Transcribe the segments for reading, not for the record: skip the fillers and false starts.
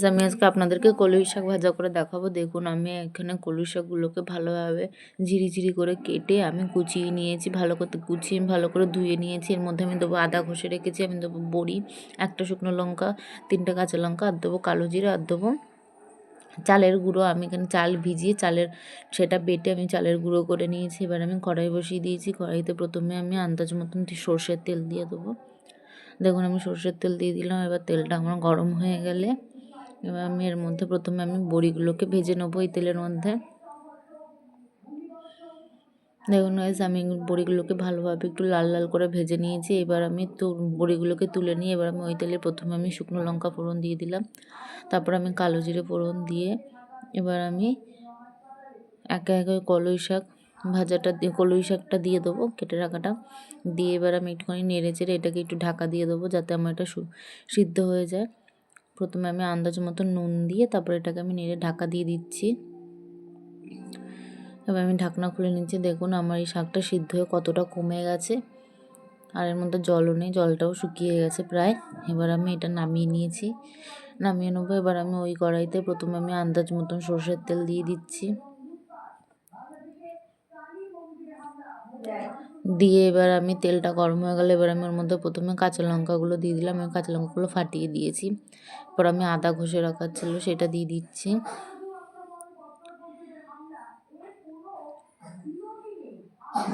আমি আজকে আপনাদেরকে কলই শাক ভাজা করে দেখাবো। দেখুন আমি এখানে কলই শাকগুলোকে ভালোভাবে ঝিরি করে কেটে আমি কুচিয়ে নিয়েছি, ভালো করে কুচিয়ে ভালো করে ধুয়ে নিয়েছি। এর মধ্যে আমি দেবো আদা ঘষে রেখেছি, আমি দেবো বড়ি, একটা শুকনো লঙ্কা, 3টে কাঁচা লঙ্কা, আর দেবো কালো জিরা, আর দেবো চালের গুঁড়ো। আমি এখানে চাল ভিজিয়ে সেটা বেটে আমি চালের গুঁড়ো করে নিয়েছি। এবার আমি কড়াই বসিয়ে দিয়েছি। কড়াইতে প্রথমে আমি আন্দাজ মতন সর্ষের তেল দিয়ে দেবো। দেখুন আমি সর্ষের তেল দিয়ে দিলাম। এবার তেলটা আমার গরম হয়ে গেলে এবার আমি এর মধ্যে প্রথমে আমি বড়িগুলোকে ভেজে নেবো এই তেলের মধ্যে। দেখুন গাইস আমি বড়িগুলোকে ভালোভাবে একটু লাল লাল করে ভেজে নিয়েছি। এবার আমি বড়িগুলোকে তুলে নিয়ে এবার আমি ওই তেলে প্রথমে আমি শুকনো লঙ্কা ফোড়ন দিয়ে দিলাম, তারপর আমি কালো জিরে ফোড়ন দিয়ে এবার আমি একে একে কলই শাকটা দিয়ে দেবো কেটে রাখাটা, দিয়ে এবার আমি একটুখানি নেড়ে চেড়ে এটাকে একটু ঢাকা দিয়ে দেবো যাতে আমার এটা সিদ্ধ হয়ে যায়। প্রথমে আমি আন্দাজ মতো নুন দিয়ে তারপর এটাকে আমি নেড়ে ঢাকা দিয়ে দিচ্ছি। এবার আমি ঢাকনা খুলে নিচ্ছি। দেখুন আমার এই শাকটা সিদ্ধ হয়ে কতটা কমে গেছে, আর এর মধ্যে জলও নেই, জলটাও শুকিয়ে গেছে প্রায়। এবার আমি এটা নামিয়ে নিয়েছি, নামিয়ে নেবো। এবার আমি ওই কড়াইতে প্রথমে আমি আন্দাজ মতন সর্ষের তেল দিয়ে দিচ্ছি, দিয়ে এবার আমি তেলটা গরম হয়ে গেলে এবার আমি ওর মধ্যে প্রথমে কাঁচা লঙ্কাগুলো দিয়ে দিলাম। আমি কাঁচা লঙ্কাগুলো ফাটিয়ে দিয়েছি। এবার আমি আদা ঘষে রাখার ছিল সেটা দিয়ে দিচ্ছি।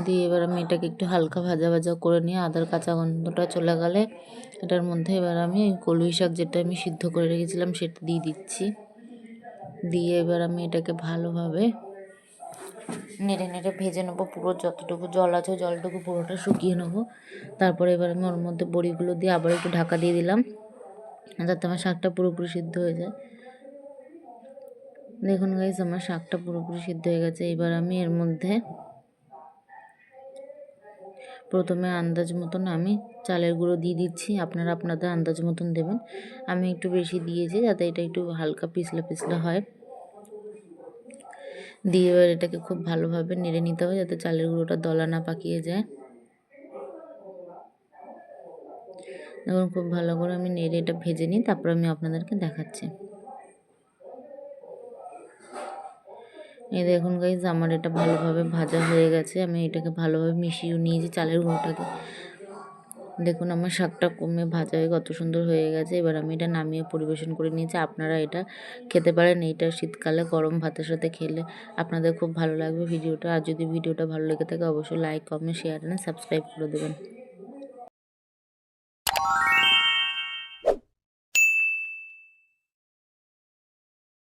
দিয়ে এবার আমি এটাকে একটু হালকা ভাজা ভাজা করে নিয়ে আদার কাঁচা গন্ধটা চলে গেলে এটার মধ্যে এবার আমি কলই শাক যেটা আমি সিদ্ধ করে রেখেছিলাম সেটা দিয়ে দিচ্ছি। দিয়ে এবার আমি এটাকে ভালোভাবে নেড়ে ভেজে নেবো, পুরো যতটুকু জল আছে জলটুকু পুরোটা শুকিয়ে নেবো। তারপরে এবার আমি ওর মধ্যে বড়িগুলো দিয়ে আবার একটু ঢাকা দিয়ে দিলাম যাতে আমার শাকটা পুরোপুরি সিদ্ধ হয়ে যায়। দেখুন গাইস আমার শাকটা পুরোপুরি সিদ্ধ হয়ে গেছে। এবার আমি এর মধ্যে প্রথমে আন্দাজ মতন আমি চালের গুঁড়ো দিয়ে দিচ্ছি, আপনারা আপনাদের আন্দাজ মতন দেবেন। আমি একটু বেশি দিয়েছি যাতে এটা একটু হালকা পিছলা হয়। দিয়ে এবার এটাকে খুব ভালোভাবে নেড়ে নিতে হবে যাতে চালের গুঁড়োটা দলা না পাকিয়ে যায়। দেখুন খুব ভালো করে আমি নেড়ে এটা ভেজে নিই, তারপর আমি আপনাদেরকে দেখাচ্ছি। এই দেখুন গাইজ আমার এটা ভালোভাবে ভাজা হয়ে গেছে। আমি এটাকে ভালোভাবে মিশিয়ে নিয়েছি চালের গুঁড়োটাকে। দেখুন আমার শাকটা কমে ভাজা হয়ে কত সুন্দর হয়ে গেছে। এবার আমি এটা নামিয়ে পরিবেশন করে নিয়েছি। আপনারা এটা খেতে পারেন, এইটা শীতকালে গরম ভাতের সাথে খেলে আপনাদের খুব ভালো লাগবে ভিডিওটা। আর যদি ভিডিওটা ভালো লেগে থাকে অবশ্যই like, comment, share and subscribe করে দেবেন।